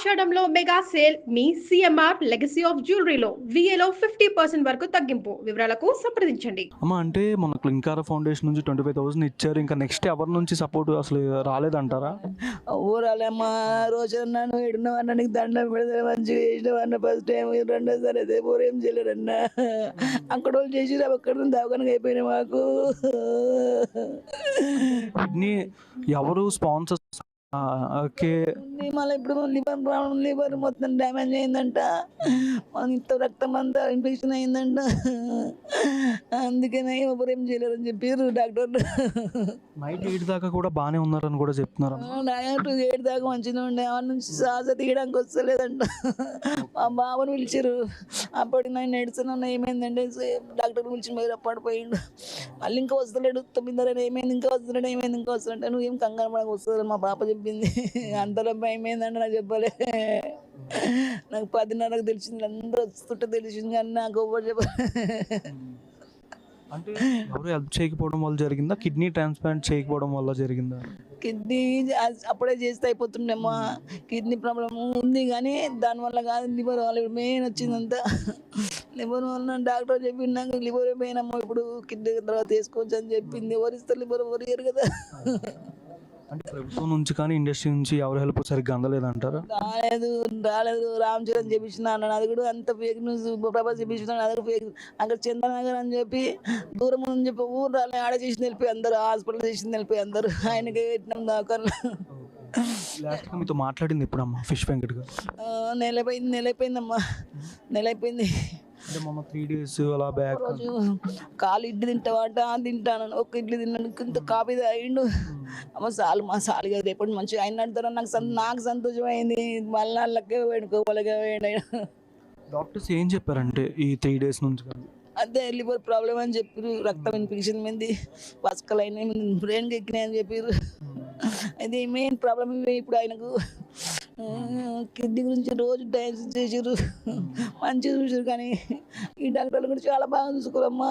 ఆషాఢంలో mega sale మీ CMR legacy of జ్యువెలరీలో విఏలో 50% వరకు తగ్గింపు. వివరాలకు సంప్రదించండి. అమ్మ అంటే మన క్లింకార ఫౌండేషన్ నుంచి 25,000 ఇచ్చారు. ఇంకా నెక్స్ట్ ఎవరి నుంచి సపోర్ట్ అసలు రాలేదంటారా? ఊరాలమ్మా రోజన్నా నువ్వు ఎడున్నావన్నా నీకు దండం పెడితే మంచిగా చేసినావన్న ఫస్ట్ టైం రెండోసారి అయితే ఏం చేయలేరన్నా అక్కడ వాళ్ళు చేసిరా అక్కడ దవాఖానకి అయిపోయినాయి మాకు. కిడ్నీ ఎవరు స్పాన్సర్స్? ఓకే. మళ్ళీ ఇప్పుడు లివర్ మొత్తం డ్యామేజ్ అయిందంట, ఇంత రక్తం అంతా ఇన్ఫెక్షన్ అయిందంట, అందుకనే ఎవరు ఏం చేయలేరని చెప్పారు డాక్టర్లు. నైట్ 8 దాకా కూడా బాగానే ఉన్నారని కూడా చెప్తున్నారు. నైట్ 8 దాకా మంచిగా ఉండే, ఆ నుంచి శ్వాస తీయడానికి వస్తలేదంట. మా బాబుని పిలిచారు, అప్పటికి నేను ఎడుస్తున్నా ఏమైందంటే డాక్టర్ పిలిచి మీరు పడిపోయిండు, మళ్ళీ ఇంకా వస్తలేడు 9:30 ఏమైంది ఇంకా వస్తున్నాడు, ఏమైంది ఇంకా వస్తుంటే నువ్వు ఏం కంగారు పడక వస్తుంది మా పాప చెప్పింది. అంతలో భయం ఏందంటే నాకు చెప్పలే, నాకు 10:30కు తెలిసింది, అందరూ వస్తుంటే తెలిసింది కానీ నాకు ఎవరు చెప్పలే. అంటే ఎవరు హెల్ప్ చేయకపోవడం వల్ల జరిగిందా, కిడ్నీ ట్రాన్స్ప్లాంట్ చేయకపోవడం వల్ల జరిగిందా? కిడ్నీ అప్పుడే చేస్తే అయిపోతుండేమ్మా, కిడ్నీ ప్రాబ్లం ఉంది కానీ దానివల్ల కాదు, లివర్ వల్ల మెయిన్ వచ్చిందంతా. లివర్ వల్ల డాక్టర్ చెప్పింది నాకు లివర్ పోయినమ్మా, ఇప్పుడు కిడ్నీ తర్వాత వేసుకోవచ్చు అని చెప్పింది. ఎవరు ఇస్తారు లివర్, ఎవరు ఇయ్యరు కదా. అంటే ప్రభుత్వం నుంచి కానీ ఇండస్ట్రీ నుంచి ఎవరు హెల్ప్ సరిగ్గా అందలేదంటారా? రాలేదు రామ్ చరణ్ చేపించిన అన్నాడు, అది కూడా అంత ఫేక్ న్యూస్. ప్రభాస్ చేపించిన అది కూడా ఫేక్. అక్కడ చంద్రనగర్ అని చెప్పి దూరం అని చెప్పి ఊరు రాలే, ఆడ చేసి వెళ్ళిపోయి అందరు హాస్పిటల్ చేసి వెళ్ళిపోయి అందరు, ఆయనకి పెట్టినాం దాకా. లాస్ట్గా మీతో మాట్లాడింది ఎప్పుడమ్మా ఫిష్ వెంకట్ గారు? నెలైపోయిందమ్మా, నెలైపోయింది. అంటే మొన్న 3 days అలా బ్యాక్ రోజు కాలు ఇడ్లీ తింటావాట తింటాను, ఒక ఇడ్లీ తిన్నాను, ఇంత కాఫీ తాగిండు. అమ్మ చాలు మా చాలు కదా, రేపటి మంచిగా ఆయన అంటారా, నాకు సంతోషం అయింది. మళ్ళీ వాళ్ళకే వేడుకోవాలిగా వేడి. డాక్టర్స్ ఏం చెప్పారంటే ఈ 3 days నుంచి కానీ? అదే లివర్ ప్రాబ్లం అని చెప్పారు, రక్తం ఇన్ఫెక్షన్ మీద పసకలు అయినాయి, బ్రెయిన్కి ఎక్కినాయి అని చెప్పారు. అది మెయిన్ ప్రాబ్లం ఇవే ఇప్పుడు ఆయనకు. కిడ్నీ గురించి రోజు డయాలసిస్ చేసారు, మంచిగా చూసారు, కానీ ఈ డాక్టర్లు కూడా చాలా బాగా చూసుకోరమ్మా.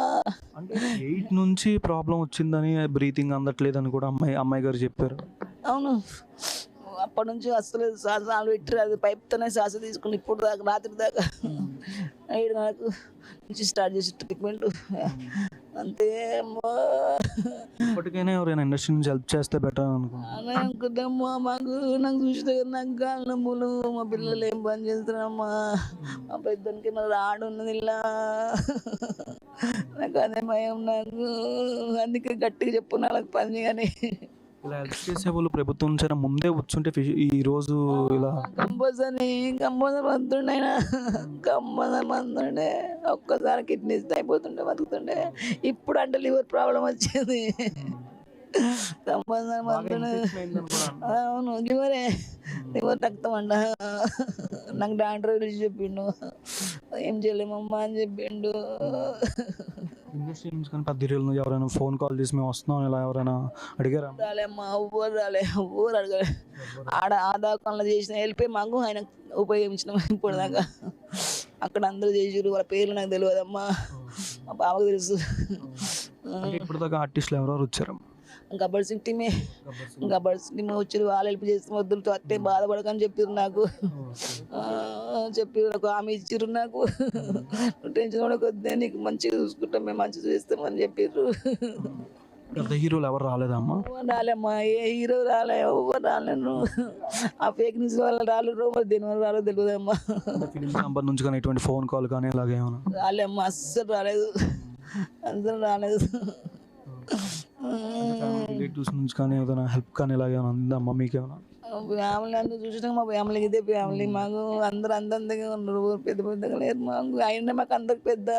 అంటే 8 నుంచి ప్రాబ్లం వచ్చిందని, బ్రీతింగ్ అందట్లేదని కూడా అమ్మాయి గారు చెప్పారు. అవును, అప్పటి నుంచి అసలు శ్వాస పెట్టారు, అది పైప్తోనే శ్వాస తీసుకుని ఇప్పుడు దాకా రాత్రి దాకా 7:30 నుంచి స్టార్ట్ చేసి ట్రీట్మెంట్ అంతే. ఇప్పటికైనా ఎవరైనా ఇండస్ట్రీ నుంచి హెల్ప్ చేస్తే బెటర్ అనుకుంటున్నాను. అనుకుంటామ్మా, నాకు చూసిన నాకు గాలి నమ్ములు, మా పిల్లలు ఏం పని చేస్తున్నారమ్మా, మా పెద్దనికి నా రాడు ఉన్నది ఇలా, నాకు అదే భయం నాకు, అందుకే గట్టిగా చెప్పు నాకు పని అని. ఇలా హెల్ప్ చేసే వాళ్ళు ప్రభుత్వం నుంచి ముందే వచ్చుంటే ఈ రోజు ఇలా కంపల్సరీ మంతుండే, కంపల్సరీ మంతుండే, ఒక్కసారి కిడ్నీ అయిపోతుండే బతుకుతుండే. ఇప్పుడు అంటే లివర్ ప్రాబ్లం వచ్చింది, కంపల్సరీ మంతుండే. అవును, లివర్ రక్తం అంట. నాకు డాక్టర్ గురించి చెప్పిండు, ఏం చేయలేమమ్మా అని చెప్పిండు. ఇండస్ట్రీ నుంచి కానీ పద్దెరీలు ఎవరైనా ఫోన్ కాల్ చేసి మేము వస్తున్నాం ఇలా ఎవరైనా అడిగారా? రాలేమ్మా, ఊరు అడగలే. ఆడ ఆ దాకా చేసిన వెళ్ళిపోయి మాకు ఆయన ఉపయోగించినాం ఇప్పుడు దాకా. అక్కడ అందరూ చేసారు, వాళ్ళ పేర్లు నాకు తెలియదమ్మా, మా బావకు తెలుసు. ఇప్పుడు దాకా ఆర్టిస్టులు ఎవరెవరు వచ్చారు? గబ్బర్ సింగ్ టీమే వచ్చారు, వాళ్ళు హెల్ప్ చేస్తే వద్దులతో అట్టే బాధపడకని చెప్పారు నాకు. చెప్పారు నాకు ఆమె ఇచ్చారు, నాకు టెన్షన్ కూడా కొద్దిగా నీకు మంచిగా చూసుకుంటాం, మేము మంచిగా చేస్తామని చెప్పారు. పెద్ద హీరోలు ఎవరు రాలేదమ్మా? రాలేమ్మా, ఏ హీరో రాలే, ఎవరు రాలేను. ఆ ఫేక్ న్యూస్ వల్ల రాలేదు, మరి దేని వల్ల రాలేదు తెలియదమ్మా. ఫిలిం నంబర్ నుంచి కానీ ఎటువంటి ఫోన్ కాల్ కానీ ఇలాగేమన్నా రాలేమ్మా, అస్సలు రాలేదు. రిలేటివ్స్ నుంచి కానీ ఏదైనా హెల్ప్ కానీ ఇలాగేమన్నా అందమ్మా మీకేమన్నా? ఫ్యామిలీ అందరూ చూసినా మా ఫ్యామిలీకి ఇదే ఫ్యామిలీ, మాకు అందరూ అందంగా ఉన్నారు, పెద్ద పెద్దగా లేరు మాకు. అయినా మాకు అందరికి పెద్ద,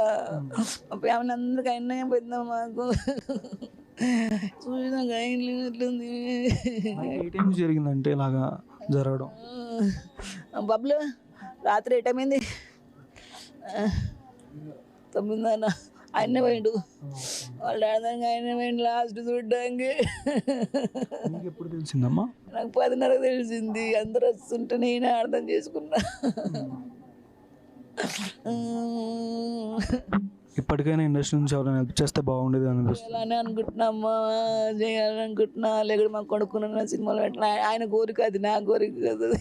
మా ఫ్యామిలీ అందరికి అయినా పెద్ద మాకు. చూసినాక ఎట్లుంది జరిగిందంటే ఇలాగా జరగడం. బబ్లు రాత్రి 8 అయింది, 9:30 ఆయన పోయిండు, వాళ్ళ డాడీ ఆయన పోయిండు లాస్ట్ చూడ్డానికి. ఎప్పుడు తెలిసిందమ్మా? నాకు 10:30 తెలిసింది, అందరు వస్తుంటే నేనే అర్థం చేసుకున్నా. ఇప్పటికైనా ఇండస్ట్రీ నుంచి ఎవరైనా హెల్ప్ చేస్తే బాగుండేది అనిపిస్తుంది. చేయాలని అనుకుంటున్నామ్మా, చేయాలని అనుకుంటున్నా. లేకపోతే మాకు కొడుకున్న సినిమాలు పెట్టిన ఆయన కోరిక, అది నా కోరిక కదా.